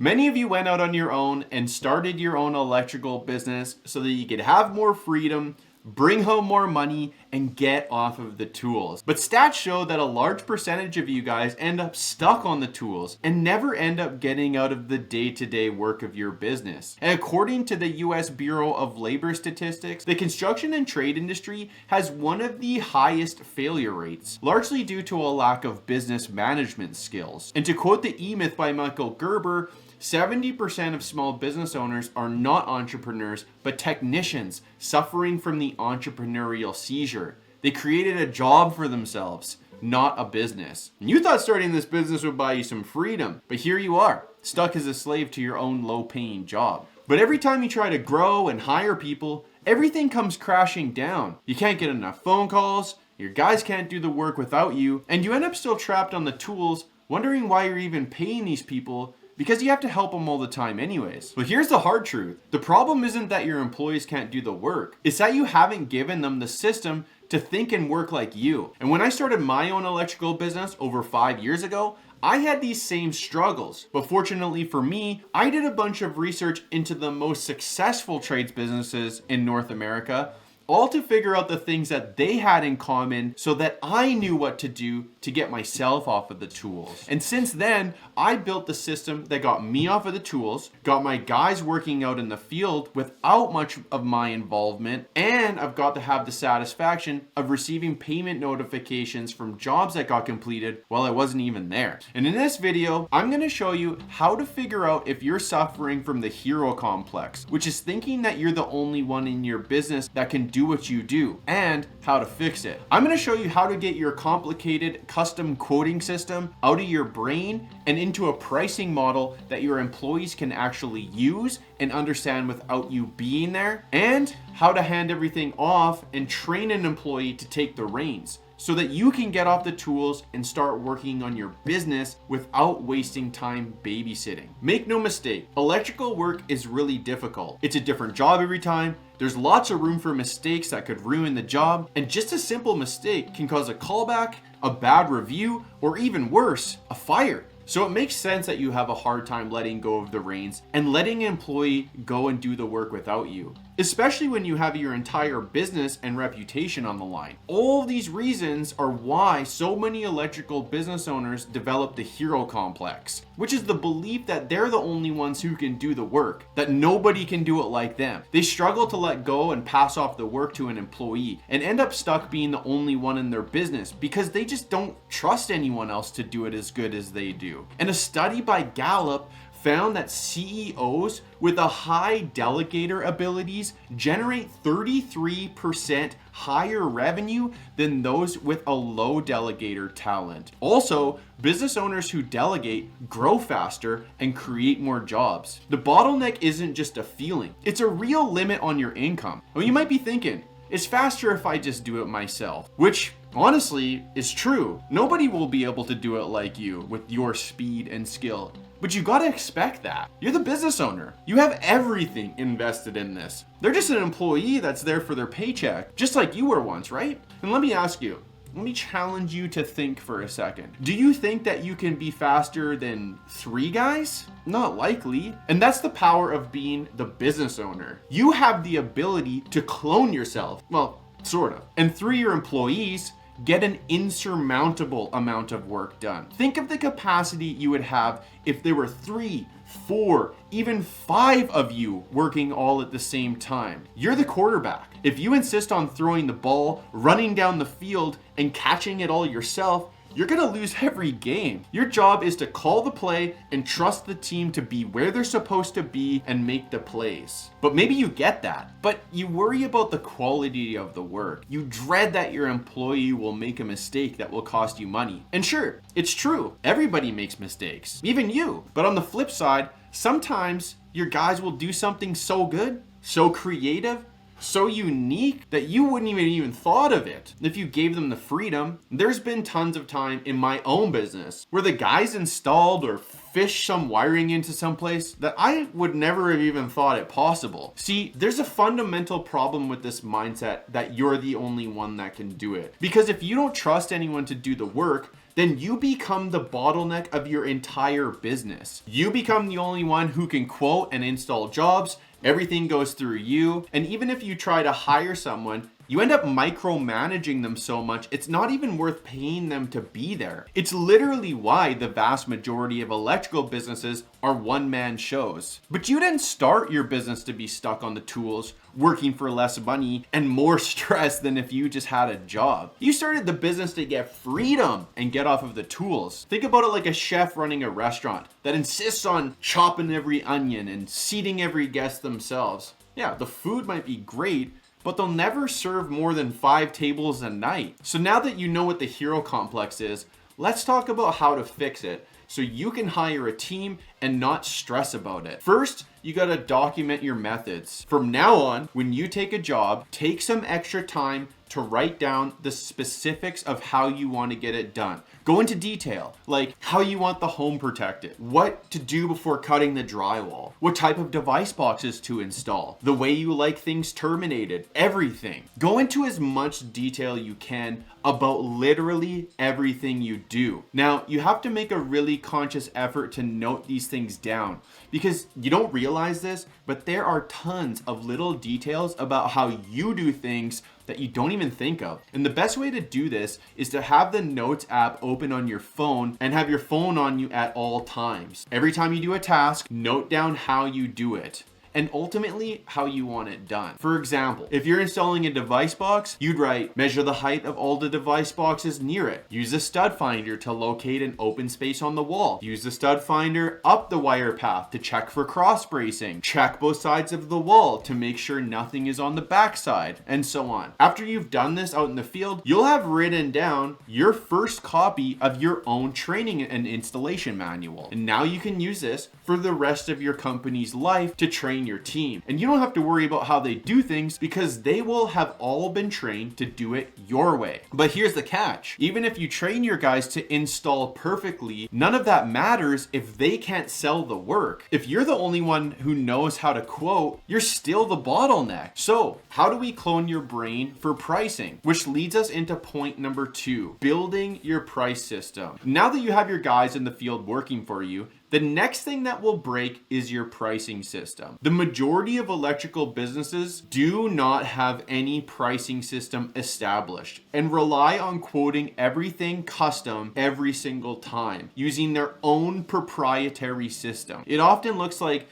Many of you went out on your own and started your own electrical business so that you could have more freedom, bring home more money, and get off of the tools. But stats show that a large percentage of you guys end up stuck on the tools and never end up getting out of the day-to-day work of your business. And according to the US Bureau of Labor Statistics, the construction and trade industry has one of the highest failure rates, largely due to a lack of business management skills. And to quote the E-Myth by Michael Gerber, 70% of small business owners are not entrepreneurs, but technicians suffering from the entrepreneurial seizure. They created a job for themselves, not a business. And you thought starting this business would buy you some freedom, but here you are, stuck as a slave to your own low-paying job. But every time you try to grow and hire people, everything comes crashing down. You can't get enough phone calls, your guys can't do the work without you, and you end up still trapped on the tools, wondering why you're even paying these people because you have to help them all the time anyways. But here's the hard truth. The problem isn't that your employees can't do the work. It's that you haven't given them the system to think and work like you. And when I started my own electrical business over 5 years ago, I had these same struggles. But fortunately for me, I did a bunch of research into the most successful trades businesses in North America, all to figure out the things that they had in common so that I knew what to do to get myself off of the tools. And since then, I built the system that got me off of the tools, got my guys working out in the field without much of my involvement, and I've got to have the satisfaction of receiving payment notifications from jobs that got completed while I wasn't even there. And in this video, I'm gonna show you how to figure out if you're suffering from the hero complex, which is thinking that you're the only one in your business that can do what you do, and how to fix it. I'm going to show you how to get your complicated custom quoting system out of your brain and into a pricing model that your employees can actually use and understand without you being there, and how to hand everything off and train an employee to take the reins, so that you can get off the tools and start working on your business without wasting time babysitting. Make no mistake, electrical work is really difficult. It's a different job every time. There's lots of room for mistakes that could ruin the job, and just a simple mistake can cause a callback, a bad review, or even worse, a fire. So it makes sense that you have a hard time letting go of the reins and letting an employee go and do the work without you, especially when you have your entire business and reputation on the line. All of these reasons are why so many electrical business owners develop the hero complex, which is the belief that they're the only ones who can do the work, that nobody can do it like them. They struggle to let go and pass off the work to an employee and end up stuck being the only one in their business because they just don't trust anyone else to do it as good as they do. And a study by Gallup found that CEOs with a high delegator abilities generate 33% higher revenue than those with a low delegator talent. Also, business owners who delegate grow faster and create more jobs. The bottleneck isn't just a feeling, it's a real limit on your income. Well, you might be thinking, it's faster if I just do it myself, which honestly is true. Nobody will be able to do it like you with your speed and skill. But you gotta expect that. You're the business owner. You have everything invested in this. They're just an employee that's there for their paycheck, just like you were once, right? And let me ask you, let me challenge you to think for a second. Do you think that you can be faster than 3 guys? Not likely. And that's the power of being the business owner. You have the ability to clone yourself. Well, sort of. And through your employees, get an insurmountable amount of work done. Think of the capacity you would have if there were 3, 4, even 5 of you working all at the same time. You're the quarterback. If you insist on throwing the ball, running down the field, and catching it all yourself, you're gonna lose every game. Your job is to call the play and trust the team to be where they're supposed to be and make the plays. But maybe you get that, but you worry about the quality of the work. You dread that your employee will make a mistake that will cost you money. And sure, it's true, everybody makes mistakes, even you. But on the flip side, sometimes your guys will do something so good, so creative, so unique that you wouldn't even thought of it if you gave them the freedom. There's been tons of time in my own business where the guys installed or fished some wiring into someplace that I would never have even thought it possible. See, there's a fundamental problem with this mindset that you're the only one that can do it. Because if you don't trust anyone to do the work, then you become the bottleneck of your entire business. You become the only one who can quote and install jobs. Everything goes through you. And even if you try to hire someone, you end up micromanaging them so much, it's not even worth paying them to be there. It's literally why the vast majority of electrical businesses are one-man shows. But you didn't start your business to be stuck on the tools, working for less money and more stress than if you just had a job. You started the business to get freedom and get off of the tools. Think about it like a chef running a restaurant that insists on chopping every onion and seating every guest themselves. Yeah, the food might be great, but they'll never serve more than 5 tables a night. So now that you know what the hero complex is, let's talk about how to fix it so you can hire a team and not stress about it. First, you gotta document your methods. From now on, when you take a job, take some extra time to write down the specifics of how you want to get it done. Go into detail, like how you want the home protected, what to do before cutting the drywall, what type of device boxes to install, the way you like things terminated, everything. Go into as much detail you can about literally everything you do. Now, you have to make a really conscious effort to note these things down because you don't realize this, but there are tons of little details about how you do things that you don't even think of. And the best way to do this is to have the Notes app open on your phone and have your phone on you at all times. Every time you do a task, note down how you do it and ultimately how you want it done. For example, if you're installing a device box, you'd write, measure the height of all the device boxes near it. Use the stud finder to locate an open space on the wall. Use the stud finder up the wire path to check for cross bracing. Check both sides of the wall to make sure nothing is on the back side, and so on. After you've done this out in the field, you'll have written down your first copy of your own training and installation manual. And now you can use this for the rest of your company's life to train your team. And you don't have to worry about how they do things because they will have all been trained to do it your way. But here's the catch. Even if you train your guys to install perfectly, none of that matters if they can't sell the work. If you're the only one who knows how to quote, you're still the bottleneck. So how do we clone your brain for pricing? Which leads us into point number 2, building your price system. Now that you have your guys in the field working for you, the next thing that will break is your pricing system. The majority of electrical businesses do not have any pricing system established and rely on quoting everything custom every single time using their own proprietary system. It often looks like,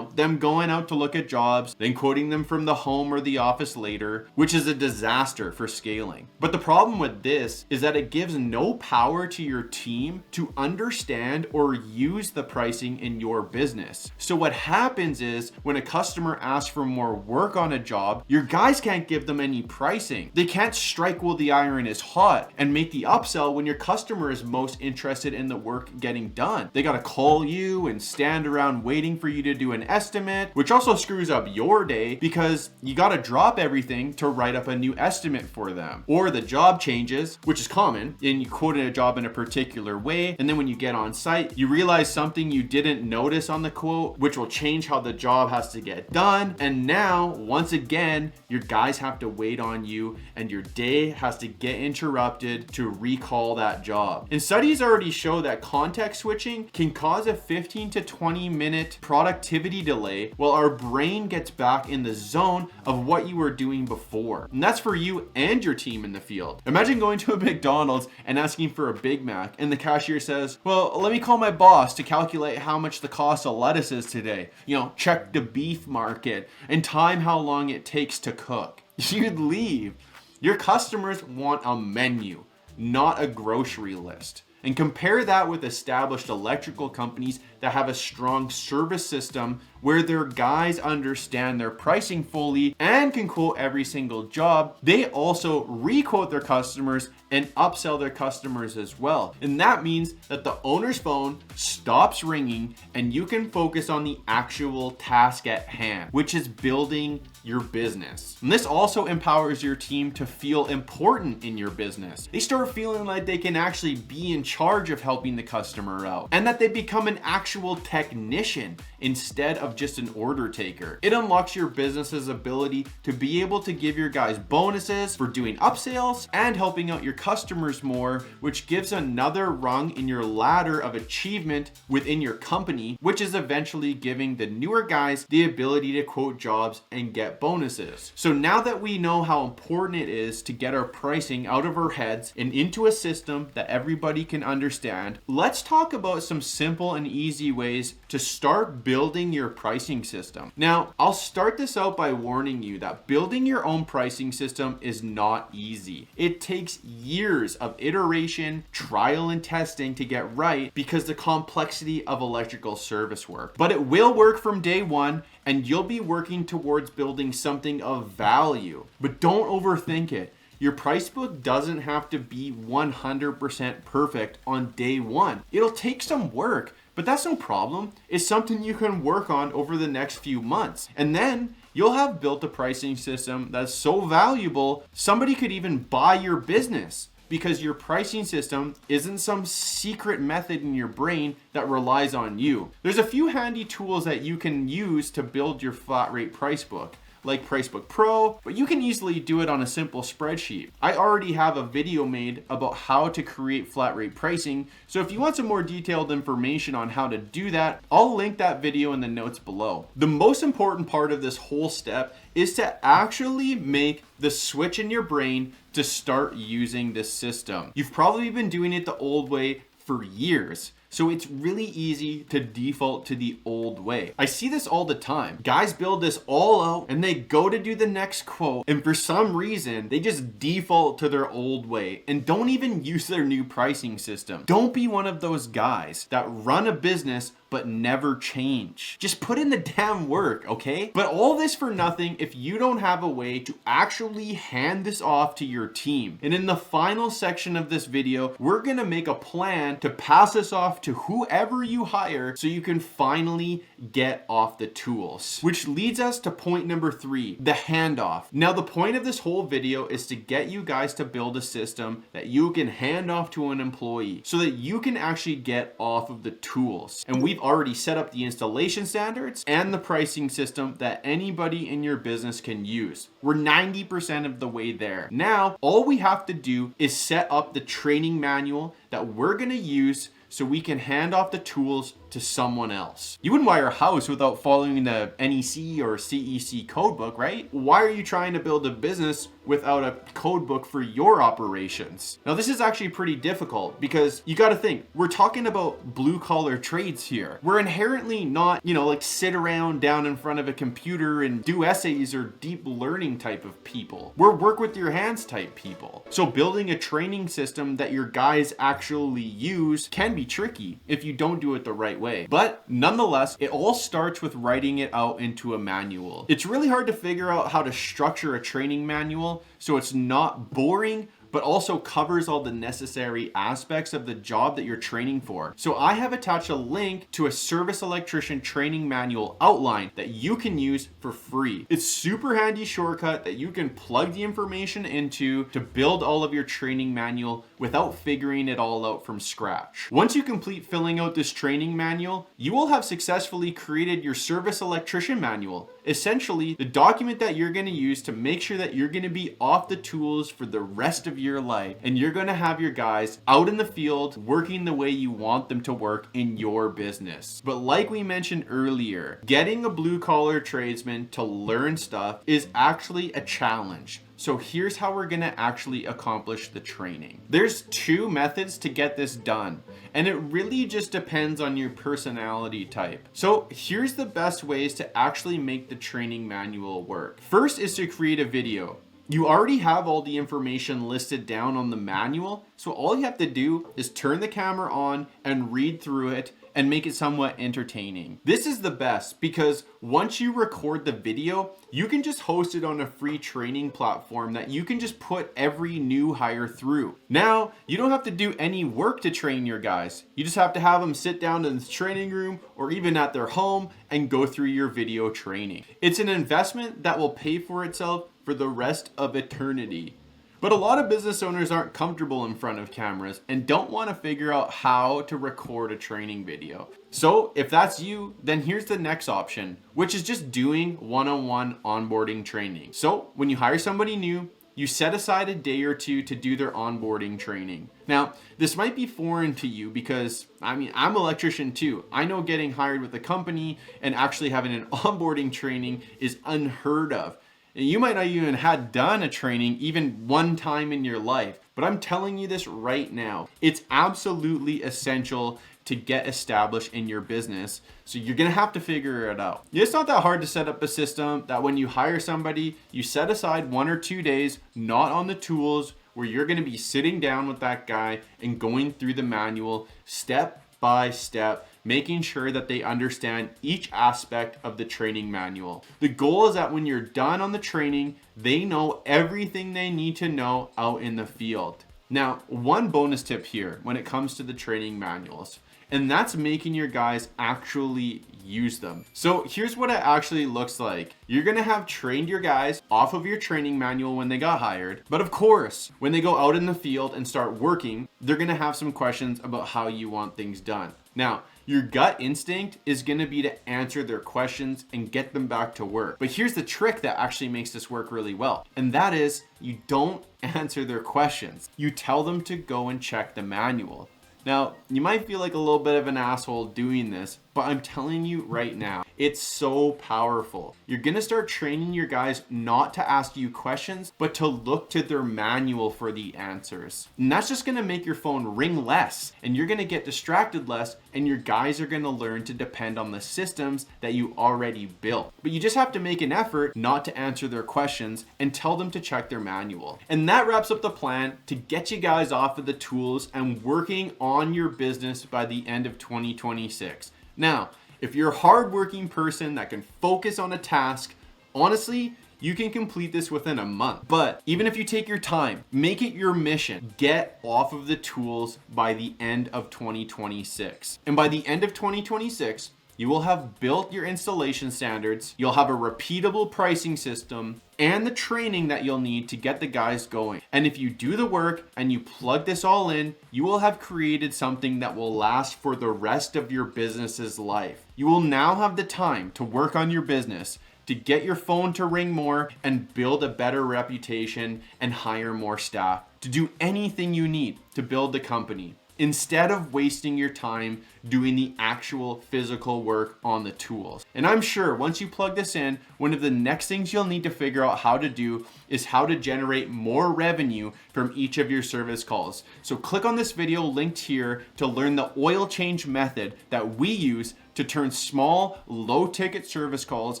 them going out to look at jobs, then quoting them from the home or the office later, which is a disaster for scaling. But the problem with this is that it gives no power to your team to understand or use the pricing in your business. So what happens is when a customer asks for more work on a job, your guys can't give them any pricing. They can't strike while the iron is hot and make the upsell when your customer is most interested in the work getting done. They gotta call you and stand around waiting for you to do an estimate, which also screws up your day because you gotta drop everything to write up a new estimate for them. Or the job changes, which is common, and you quoted a job in a particular way, and then when you get on site, you realize something you didn't notice on the quote, which will change how the job has to get done. And now, once again, your guys have to wait on you and your day has to get interrupted to recall that job. And studies already show that context switching can cause a 15 to 20 minute productivity delay while our brain gets back in the zone of what you were doing before. And that's for you and your team in the field. Imagine going to a McDonald's and asking for a Big Mac and the cashier says, well, let me call my boss to calculate how much the cost of lettuce is today. Check the beef market and time how long it takes to cook. You'd leave. Your customers want a menu, not a grocery list. And compare that with established electrical companies that have a strong service system where their guys understand their pricing fully and can quote every single job. They also requote their customers and upsell their customers as well. And that means that the owner's phone stops ringing and you can focus on the actual task at hand, which is building your business. And this also empowers your team to feel important in your business. They start feeling like they can actually be in charge of helping the customer out, and that they become an actual technician instead of just an order taker. It unlocks your business's ability to be able to give your guys bonuses for doing upsells and helping out your customers more, which gives another rung in your ladder of achievement within your company, which is eventually giving the newer guys the ability to quote jobs and get bonuses. So now that we know how important it is to get our pricing out of our heads and into a system that everybody can understand, let's talk about some simple and easy ways to start building your pricing system. Now, I'll start this out by warning you that building your own pricing system is not easy. It takes years of iteration, trial, and testing to get right because the complexity of electrical service work. But it will work from day one, and you'll be working towards building something of value. But don't overthink it. Your price book doesn't have to be 100% perfect on day one. It'll take some work, but that's no problem. It's something you can work on over the next few months. And then you'll have built a pricing system that's so valuable, somebody could even buy your business because your pricing system isn't some secret method in your brain that relies on you. There's a few handy tools that you can use to build your flat rate price book, like Pricebook Pro, but you can easily do it on a simple spreadsheet. I already have a video made about how to create flat rate pricing, so if you want some more detailed information on how to do that, I'll link that video in the notes below. The most important part of this whole step is to actually make the switch in your brain to start using this system. You've probably been doing it the old way for years. So it's really easy to default to the old way. I see this all the time. Guys build this all out and they go to do the next quote, and for some reason, they just default to their old way and don't even use their new pricing system. Don't be one of those guys that run a business but never change. Just put in the damn work, okay? But all this for nothing if you don't have a way to actually hand this off to your team. And in the final section of this video, we're gonna make a plan to pass this off to whoever you hire so you can finally get off the tools. Which leads us to point number 3, the handoff. Now, the point of this whole video is to get you guys to build a system that you can hand off to an employee so that you can actually get off of the tools. And we've already set up the installation standards and the pricing system that anybody in your business can use. We're 90% of the way there. Now, all we have to do is set up the training manual that we're gonna use so we can hand off the tools to someone else. You wouldn't buy a house without following the NEC or CEC codebook, right? Why are you trying to build a business without a codebook for your operations? Now, this is actually pretty difficult because you got to think, we're talking about blue collar trades here. We're inherently not, like sit around down in front of a computer and do essays or deep learning type of people. We're work with your hands type people. So building a training system that your guys actually use can be tricky if you don't do it the right way. But nonetheless, it all starts with writing it out into a manual. It's really hard to figure out how to structure a training manual so it's not boring, but also covers all the necessary aspects of the job that you're training for. So I have attached a link to a service electrician training manual outline that you can use for free. It's super handy shortcut that you can plug the information into to build all of your training manual without figuring it all out from scratch. Once you complete filling out this training manual, you will have successfully created your service electrician manual. Essentially, the document that you're gonna use to make sure that you're gonna be off the tools for the rest of your life, and you're gonna have your guys out in the field working the way you want them to work in your business. But like we mentioned earlier, getting a blue collar tradesman to learn stuff is actually a challenge. So here's how we're gonna actually accomplish the training. There's 2 methods to get this done, and it really just depends on your personality type. So here's the best ways to actually make the training manual work. First is to create a video. You already have all the information listed down on the manual, so all you have to do is turn the camera on and read through it, and make it somewhat entertaining. This is the best because once you record the video, you can just host it on a free training platform that you can just put every new hire through. Now, you don't have to do any work to train your guys. You just have to have them sit down in the training room or even at their home and go through your video training. It's an investment that will pay for itself for the rest of eternity. But a lot of business owners aren't comfortable in front of cameras and don't want to figure out how to record a training video. So if that's you, then here's the next option, which is just doing one-on-one onboarding training. So when you hire somebody new, you set aside a day or two to do their onboarding training. Now, this might be foreign to you because, I'm an electrician too. I know getting hired with a company and actually having an onboarding training is unheard of. And you might not even had done a training even one time in your life, but I'm telling you this right now. It's absolutely essential to get established in your business. So you're gonna have to figure it out. It's not that hard to set up a system that when you hire somebody, you set aside 1 or 2 days, not on the tools, where you're gonna be sitting down with that guy and going through the manual step by step, making sure that they understand each aspect of the training manual. The goal is that when you're done on the training, they know everything they need to know out in the field. Now, one bonus tip here when it comes to the training manuals, and that's making your guys actually use them. So here's what it actually looks like. You're gonna have trained your guys off of your training manual when they got hired. But of course, when they go out in the field and start working, they're gonna have some questions about how you want things done. Now, your gut instinct is gonna be to answer their questions and get them back to work. But here's the trick that actually makes this work really well. And that is, you don't answer their questions. You tell them to go and check the manual. Now, you might feel like a little bit of an asshole doing this, but I'm telling you right now, it's so powerful. You're gonna start training your guys not to ask you questions, but to look to their manual for the answers. And that's just gonna make your phone ring less, and you're gonna get distracted less, and your guys are gonna learn to depend on the systems that you already built. But you just have to make an effort not to answer their questions and tell them to check their manual. And that wraps up the plan to get you guys off of the tools and working on your business by the end of 2026. Now, if you're a hardworking person that can focus on a task, honestly, you can complete this within a month. But even if you take your time, make it your mission, get off of the tools by the end of 2026. And by the end of 2026, you will have built your installation standards, you'll have a repeatable pricing system, and the training that you'll need to get the guys going. And if you do the work and you plug this all in, you will have created something that will last for the rest of your business's life. You will now have the time to work on your business, to get your phone to ring more and build a better reputation and hire more staff, to do anything you need to build the company, instead of wasting your time doing the actual physical work on the tools. And I'm sure once you plug this in, one of the next things you'll need to figure out how to do is how to generate more revenue from each of your service calls. So click on this video linked here to learn the oil change method that we use to turn small, low ticket service calls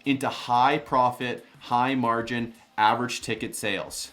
into high profit, high margin, average ticket sales.